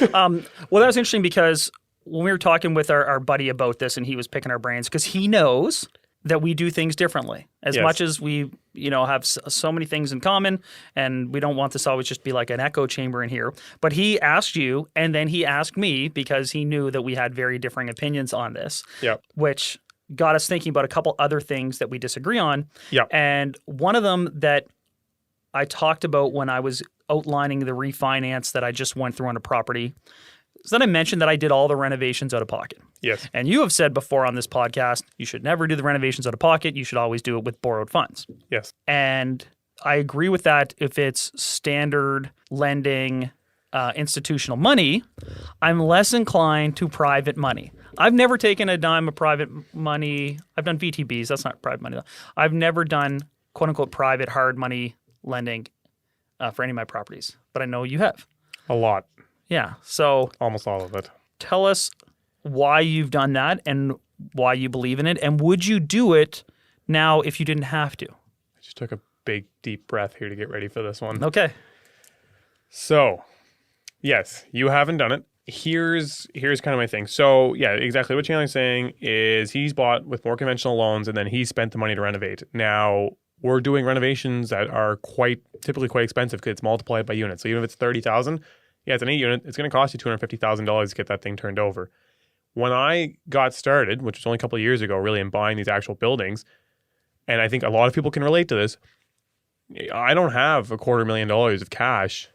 Well, that was interesting because when we were talking with our buddy about this and he was picking our brains because he knows that we do things differently. As much as we, have so many things in common and we don't want this always just be like an echo chamber in here. But he asked you and then he asked me because he knew that we had very differing opinions on this, which got us thinking about a couple other things that we disagree on. And one of them that I talked about when I was outlining the refinance that I just went through on a property is that I mentioned that I did all the renovations out of pocket. Yes. And you have said before on this podcast, you should never do the renovations out of pocket. You should always do it with borrowed funds. Yes. And I agree with that if it's standard lending, institutional money. I'm less inclined to private money. I've never taken a dime of private money. I've done VTBs. That's not private money, though. I've never done, quote unquote, private hard money lending for any of my properties. But I know you have. A lot. Yeah. So almost all of it. Tell us why you've done that and why you believe in it. And would you do it now if you didn't have to? I just took a big, deep breath here to get ready for this one. Okay. So, yes, you haven't done it. Here's kind of my thing. So, yeah, exactly what Chandler's saying is he's bought with more conventional loans and then he spent the money to renovate. Now, we're doing renovations that are typically quite expensive because it's multiplied by units. So even if it's $30,000, it's an 8 unit, it's going to cost you $250,000 to get that thing turned over. When I got started, which was only a couple of years ago, really in buying these actual buildings, and I think a lot of people can relate to this, I don't have $250,000 of cash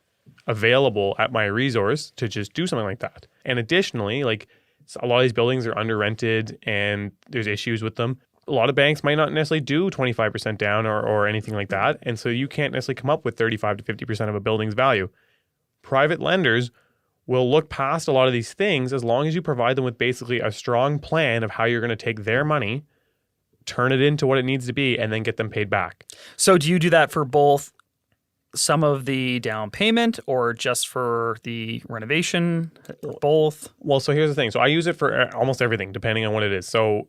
available at my resource to just do something like that. And additionally, like a lot of these buildings are under rented and there's issues with them. A lot of banks might not necessarily do 25% down or anything like that. And so you can't necessarily come up with 35 to 50% of a building's value. Private lenders will look past a lot of these things as long as you provide them with basically a strong plan of how you're going to take their money, turn it into what it needs to be, and then get them paid back. So do you do that for both some of the down payment or just for the renovation or both? Well, so here's the thing. So I use it for almost everything, depending on what it is. So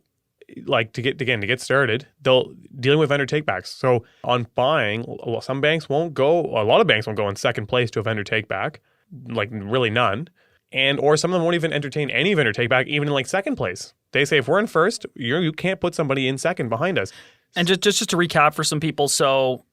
like to get started, dealing with vendor takebacks. So on buying, some banks won't go, a lot of banks won't go in second place to a vendor takeback, like really none. Or some of them won't even entertain any vendor takeback, even in like second place. They say, if we're in first, you can't put somebody in second behind us. And just to recap for some people, so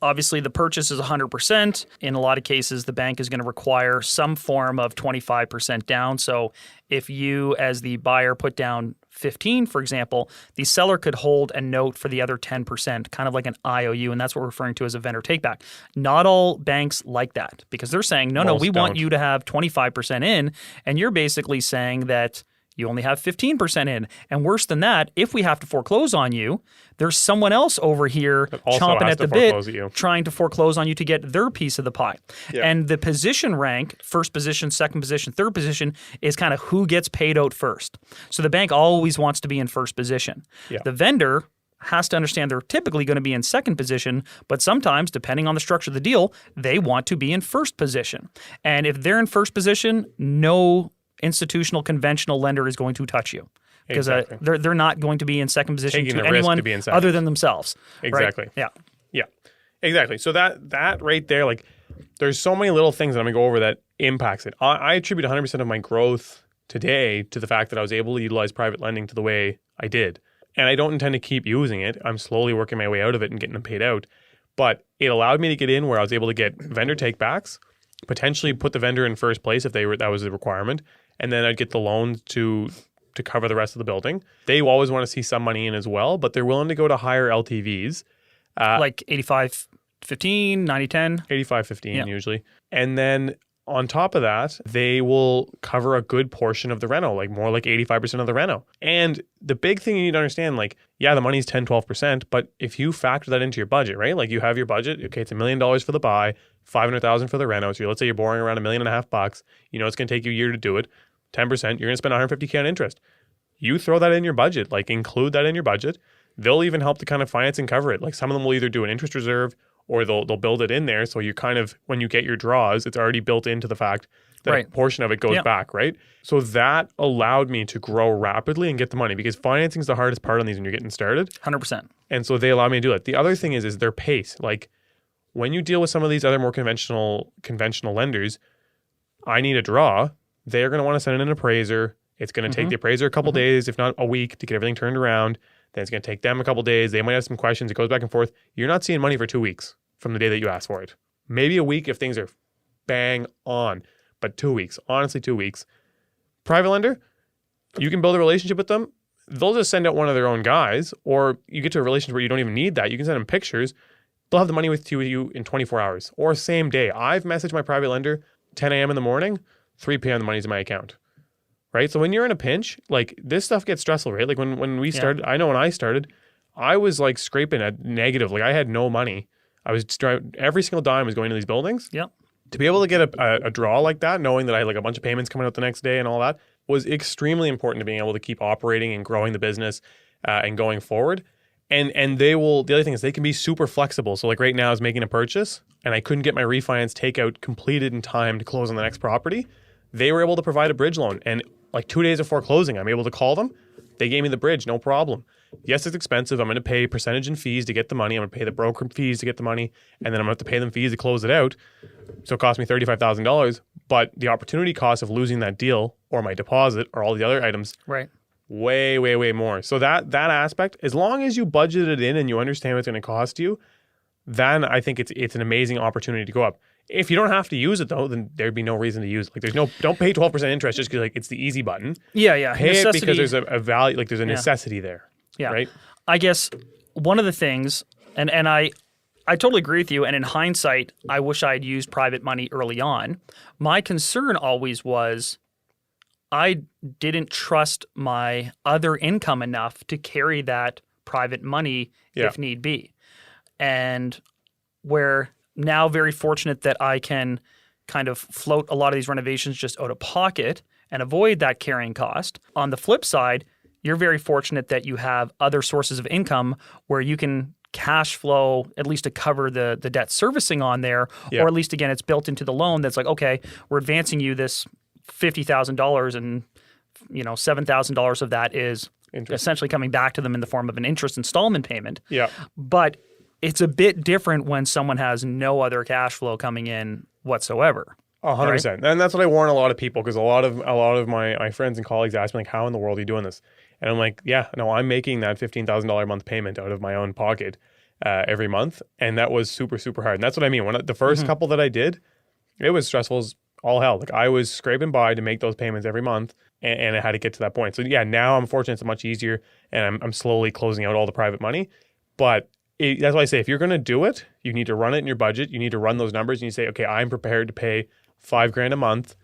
obviously the purchase is 100%. In a lot of cases, the bank is going to require some form of 25% down. So if you as the buyer put down 15, for example, the seller could hold a note for the other 10%, kind of like an IOU, and that's what we're referring to as a vendor takeback. Not all banks like that because they're saying, no, we want you to have 25% in, and you're basically saying that you only have 15% in. And worse than that, if we have to foreclose on you, there's someone else over here chomping at the bit trying to foreclose on you to get their piece of the pie. Yeah. And the position rank, first position, second position, third position, is kind of who gets paid out first. So the bank always wants to be in first position. Yeah. The vendor has to understand they're typically going to be in second position, but sometimes, depending on the structure of the deal, they want to be in first position. And if they're in first position, no institutional conventional lender is going to touch you because they're not going to be in second position to anyone other than themselves. Exactly. Right? Yeah. Exactly. So that right there, like there's so many little things that I'm going to go over that impacts it. I attribute 100% of my growth today to the fact that I was able to utilize private lending to the way I did. And I don't intend to keep using it. I'm slowly working my way out of it and getting them paid out. But it allowed me to get in where I was able to get vendor takebacks, potentially put the vendor in first place if that was the requirement. And then I'd get the loans to cover the rest of the building. They always want to see some money in as well, but they're willing to go to higher LTVs. Like 85-15, 90-10? 85-15 usually. And then on top of that, they will cover a good portion of the reno, like more like 85% of the reno. And the big thing you need to understand, like, yeah, the money's 10-12%, but if you factor that into your budget, right? Like you have your budget, okay, it's $1 million for the buy, $500,000 for the reno. So let's say you're borrowing around $1.5 million. It's going to take you a year to do it. 10%, you're going to spend $150K on interest. You throw that in your budget, like include that in your budget. They'll even help to kind of finance and cover it. Like some of them will either do an interest reserve or they'll build it in there. So you kind of, when you get your draws, it's already built into the fact that a portion of it goes back, right? So that allowed me to grow rapidly and get the money because financing is the hardest part on these when you're getting started. 100%. And so they allow me to do it. The other thing is their pace. Like when you deal with some of these other more conventional lenders, I need a draw, they're going to want to send in an appraiser. It's going to take the appraiser a couple days, if not a week, to get everything turned around. Then it's going to take them a couple days. They might have some questions. It goes back and forth. You're not seeing money for 2 weeks from the day that you ask for it. Maybe a week if things are bang on, but 2 weeks, honestly, 2 weeks. Private lender, you can build a relationship with them. They'll just send out one of their own guys, or you get to a relationship where you don't even need that. You can send them pictures. They'll have the money with you in 24 hours or same day. I've messaged my private lender 10 a.m. in the morning, 3 p.m. the money's in my account. Right? So when you're in a pinch, like this stuff gets stressful, right? Like when we started, I know when I started, I was like scraping at negative. Like I had no money. I was every single dime was going to these buildings. Yep. To be able to get a draw like that, knowing that I had like a bunch of payments coming out the next day and all that, was extremely important to being able to keep operating and growing the business and going forward. And the other thing is they can be super flexible. So like right now I was making a purchase and I couldn't get my refinance takeout completed in time to close on the next property. They were able to provide a bridge loan. And like 2 days before closing, I'm able to call them. They gave me the bridge, no problem. Yes, it's expensive. I'm going to pay percentage and fees to get the money. I'm going to pay the broker fees to get the money. And then I'm going to have to pay them fees to close it out. So it cost me $35,000. But the opportunity cost of losing that deal or my deposit or all the other items, Right. way, way, way more. So that aspect, as long as you budget it in and you understand what it's going to cost you, then I think it's an amazing opportunity to go up. If you don't have to use it though, then there'd be no reason to use it. Like don't pay 12% interest just because like it's the easy button. Yeah. Pay it because there's a value, like there's a necessity there. Yeah. Right. I guess one of the things, and I totally agree with you. And in hindsight, I wish I had used private money early on. My concern always was I didn't trust my other income enough to carry that private money if need be. And we're now very fortunate that I can kind of float a lot of these renovations just out of pocket and avoid that carrying cost. On the flip side, you're very fortunate that you have other sources of income where you can cash flow at least to cover the debt servicing on there, or at least, again, it's built into the loan that's like, okay, we're advancing you this $50,000 and $7,000 of that is essentially coming back to them in the form of an interest installment payment. Yeah. But it's a bit different when someone has no other cash flow coming in whatsoever. 100%. Right? And that's what I warn a lot of people, because a lot of my friends and colleagues ask me, like, how in the world are you doing this? And I'm like, I'm making that $15,000 a month payment out of my own pocket every month. And that was super, super hard. And that's what I mean. When the first couple that I did, it was stressful as all hell. Like I was scraping by to make those payments every month, and I had to get to that point. So now I'm fortunate it's much easier, and I'm slowly closing out all the private money. But that's why I say, if you're going to do it, you need to run it in your budget. You need to run those numbers, and you say, okay, I'm prepared to pay $5,000 a month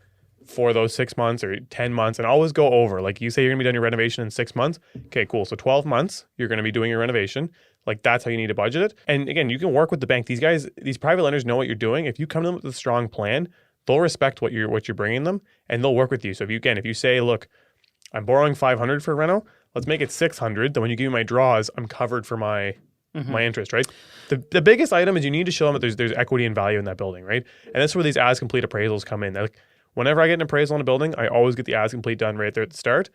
for those 6 months or 10 months, and always go over. Like you say, you're going to be done your renovation in 6 months. Okay, cool. So 12 months, you're going to be doing your renovation. Like that's how you need to budget it. And again, you can work with the bank. These guys, these private lenders know what you're doing. If you come to them with a strong plan, they'll respect what you're bringing them, and they'll work with you. So if you say, look, I'm borrowing $500 for reno, let's make it $600. Then when you give me my draws, I'm covered for my interest, right? The biggest item is you need to show them that there's equity and value in that building, right? And that's where these as complete appraisals come in. Like whenever I get an appraisal on a building, I always get the as complete done right there at the start.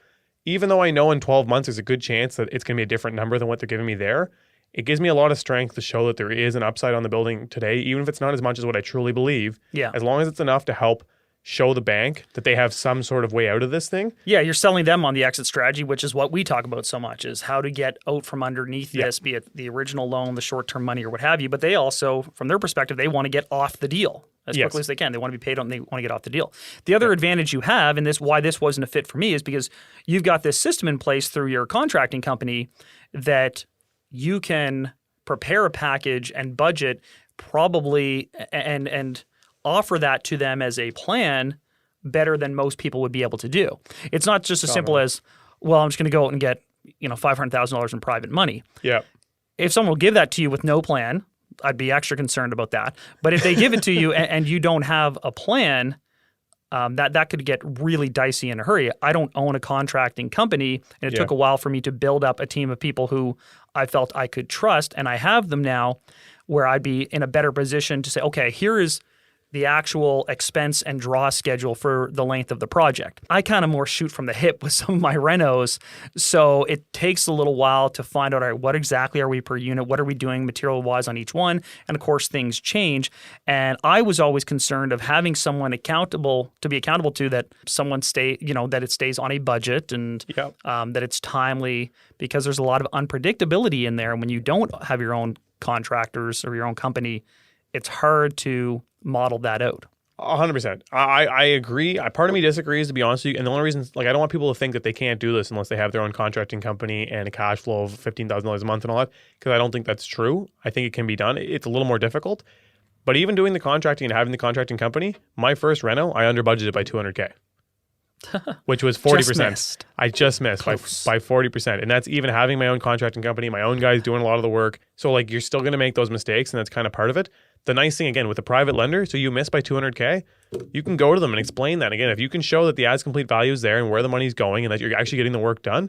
Even though I know in 12 months there's a good chance that it's going to be a different number than what they're giving me there, it gives me a lot of strength to show that there is an upside on the building today, even if it's not as much as what I truly believe. Yeah. As long as it's enough to help show the bank that they have some sort of way out of this thing. Yeah, you're selling them on the exit strategy, which is what we talk about so much, is how to get out from underneath this, be it the original loan, the short-term money, or what have you. But they also, from their perspective, they want to get off the deal as quickly as they can. They want to be paid on, they want to get off the deal. The other advantage you have, and why this wasn't a fit for me, is because you've got this system in place through your contracting company that you can prepare a package and budget probably and offer that to them as a plan better than most people would be able to do. It's not just as simple as, well, I'm just going to go out and get $500,000 in private money. Yeah. If someone will give that to you with no plan, I'd be extra concerned about that. But if they give it to you and you don't have a plan, that could get really dicey in a hurry. I don't own a contracting company, and it took a while for me to build up a team of people who I felt I could trust, and I have them now, where I'd be in a better position to say, okay, here is the actual expense and draw schedule for the length of the project. I kind of more shoot from the hip with some of my renos, so it takes a little while to find out, all right, what exactly are we per unit? What are we doing material-wise on each one? And of course, things change. And I was always concerned of having someone accountable to that someone that it stays on a budget and that it's timely, because there's a lot of unpredictability in there. And when you don't have your own contractors or your own company, it's hard to model that out. 100%. I agree. Part of me disagrees, to be honest with you. And the only reason, like, I don't want people to think that they can't do this unless they have their own contracting company and a cash flow of $15,000 a month and all that, because I don't think that's true. I think it can be done. It's a little more difficult. But even doing the contracting and having the contracting company, my first reno, I under budgeted by $200K, which was 40%. I just missed by 40%. And that's even having my own contracting company, my own guys doing a lot of the work. So, like, you're still going to make those mistakes, and that's kind of part of it. The nice thing, again, with a private lender, so you miss by $200K, you can go to them and explain that. Again, if you can show that the as complete value is there and where the money's going and that you're actually getting the work done,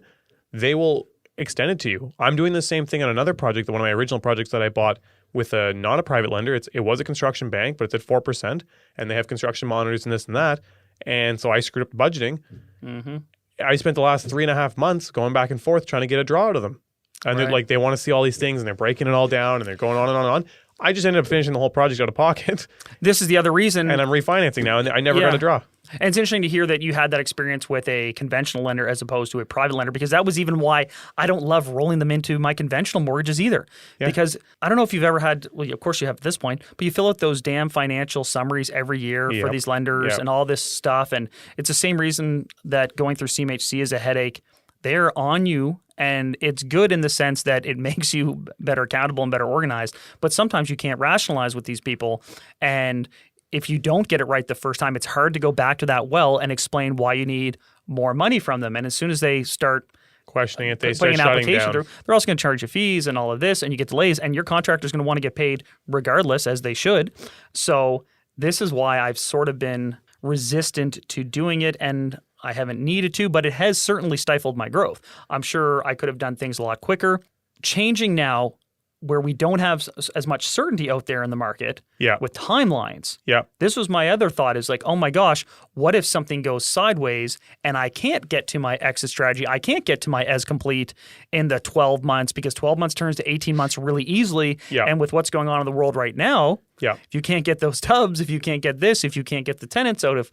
they will extend it to you. I'm doing the same thing on another project, one of my original projects that I bought with not a private lender. It was a construction bank, but it's at 4%, and they have construction monitors and this and that. And so I screwed up the budgeting. Mm-hmm. I spent the last 3.5 months going back and forth trying to get a draw out of them. And they're like, they want to see all these things, and they're breaking it all down, and they're going on and on and on. I just ended up finishing the whole project out of pocket. This is the other reason. And I'm refinancing now, and I never got a draw. And it's interesting to hear that you had that experience with a conventional lender as opposed to a private lender, because that was even why I don't love rolling them into my conventional mortgages either. Yeah. Because I don't know if you've ever had, well, of course you have at this point, but you fill out those damn financial summaries every year for these lenders and all this stuff. And it's the same reason that going through CMHC is a headache. They're on you. And it's good in the sense that it makes you better accountable and better organized. But sometimes you can't rationalize with these people. And if you don't get it right the first time, it's hard to go back to that well and explain why you need more money from them. And as soon as they start questioning it, they start shutting down. They're also going to charge you fees and all of this, and you get delays. And your contractor's going to want to get paid regardless, as they should. So this is why I've sort of been resistant to doing it. And I haven't needed to, but it has certainly stifled my growth. I'm sure I could have done things a lot quicker. Changing now where we don't have as much certainty out there in the market with timelines. Yeah. This was my other thought is like, oh my gosh, what if something goes sideways and I can't get to my exit strategy? I can't get to my as complete in the 12 months because 12 months turns to 18 months really easily. Yeah. And with what's going on in the world right now, if you can't get those tubs, if you can't get this, if you can't get the tenants out of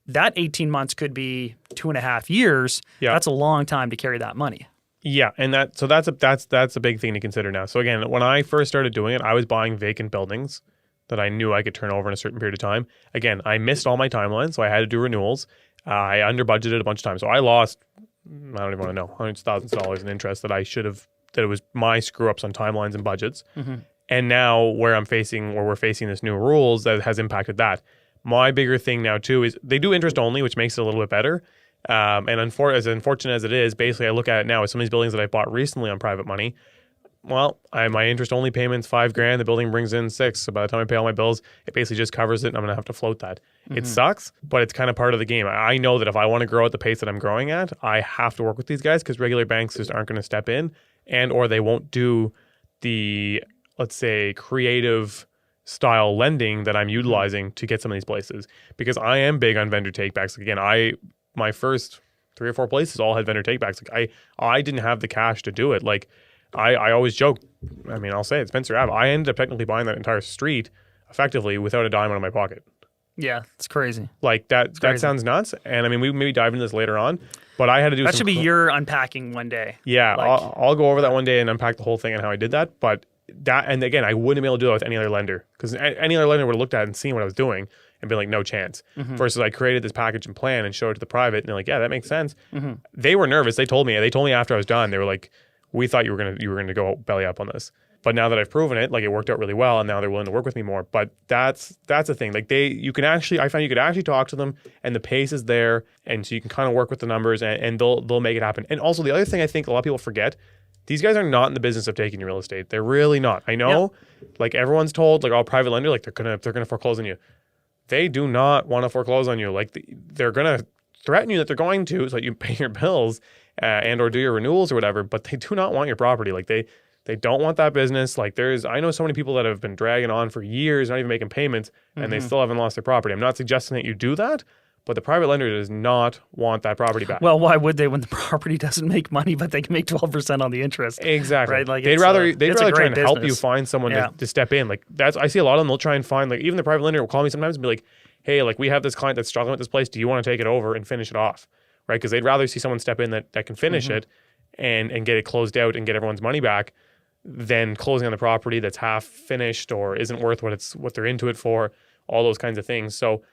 that 18 months could be 2.5 years. Yeah. That's a long time to carry that money. Yeah, and that's a big thing to consider now. So again, when I first started doing it, I was buying vacant buildings that I knew I could turn over in a certain period of time. Again, I missed all my timelines, so I had to do renewals. I under budgeted a bunch of times. So I lost, I don't even want to know, hundreds of thousands of dollars in interest that it was my screw ups on timelines and budgets. Mm-hmm. And now we're facing this new rules that has impacted that. My bigger thing now, too, is they do interest only, which makes it a little bit better. And as unfortunate as it is, basically I look at it now with some of these buildings that I bought recently on private money. Well, my interest only payment's $5,000. The building brings in $6,000. So by the time I pay all my bills, it basically just covers it, and I'm going to have to float that. Mm-hmm. It sucks, but it's kind of part of the game. I know that if I want to grow at the pace that I'm growing at, I have to work with these guys because regular banks just aren't going to step in, and or they won't do the, let's say, creative style lending that I'm utilizing to get some of these places, because I am big on vendor takebacks. Again, my first 3 or 4 places all had vendor takebacks. Like I didn't have the cash to do it. Like I always joke. I mean, I'll say it, Spencer Ave. I ended up technically buying that entire street effectively without a dime out of my pocket. Yeah, it's crazy. Like that sounds nuts. And I mean, we maybe dive into this later on, but I had to do that. Should be your unpacking one day. Yeah, like, I'll go over that one day and unpack the whole thing and how I did that. But that, and again, I wouldn't be able to do it with any other lender, because any other lender would have looked at it and seen what I was doing and been like, no chance. Mm-hmm. Versus I created this package and plan and showed it to the private, and they're like, yeah, that makes sense. Mm-hmm. They were nervous. They told me after I was done, they were like, we thought you were gonna go belly up on this. But now that I've proven it, like it worked out really well, and now they're willing to work with me more. But that's the thing. Like I found you could actually talk to them, and the pace is there, and so you can kind of work with the numbers, and they'll make it happen. And also the other thing I think a lot of people forget, these guys are not in the business of taking your real estate. They're really not. I know, like everyone's told, like all private lender, like they're gonna foreclose on you. They do not want to foreclose on you. Like they're gonna threaten you that they're going to, so that you pay your bills and or do your renewals or whatever. But they do not want your property. Like They don't want that business. Like I know so many people that have been dragging on for years, not even making payments, and they still haven't lost their property. I'm not suggesting that you do that, but the private lender does not want that property back. Well, why would they when the property doesn't make money, but they can make 12% on the interest? Exactly. Right? Like they'd rather try and help you business. find someone to step in. Like I see a lot of them. They'll try and find, like, even the private lender will call me sometimes and be like, "Hey, like, we have this client that's struggling with this place. Do you want to take it over and finish it off?" Right? Because they'd rather see someone step in that can finish it and get it closed out and get everyone's money back than closing on the property that's half finished or isn't worth what they're into it for. All those kinds of things. So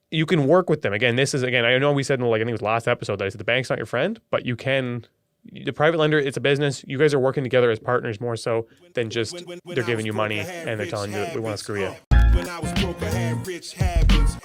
you can work with them. Again, I know we said in, like, I think it was last episode that I said the bank's not your friend, but you can. The private lender, it's a business. You guys are working together as partners more so than just they're giving you money and they're telling you that we want to screw you. When I was broke, I had rich habits.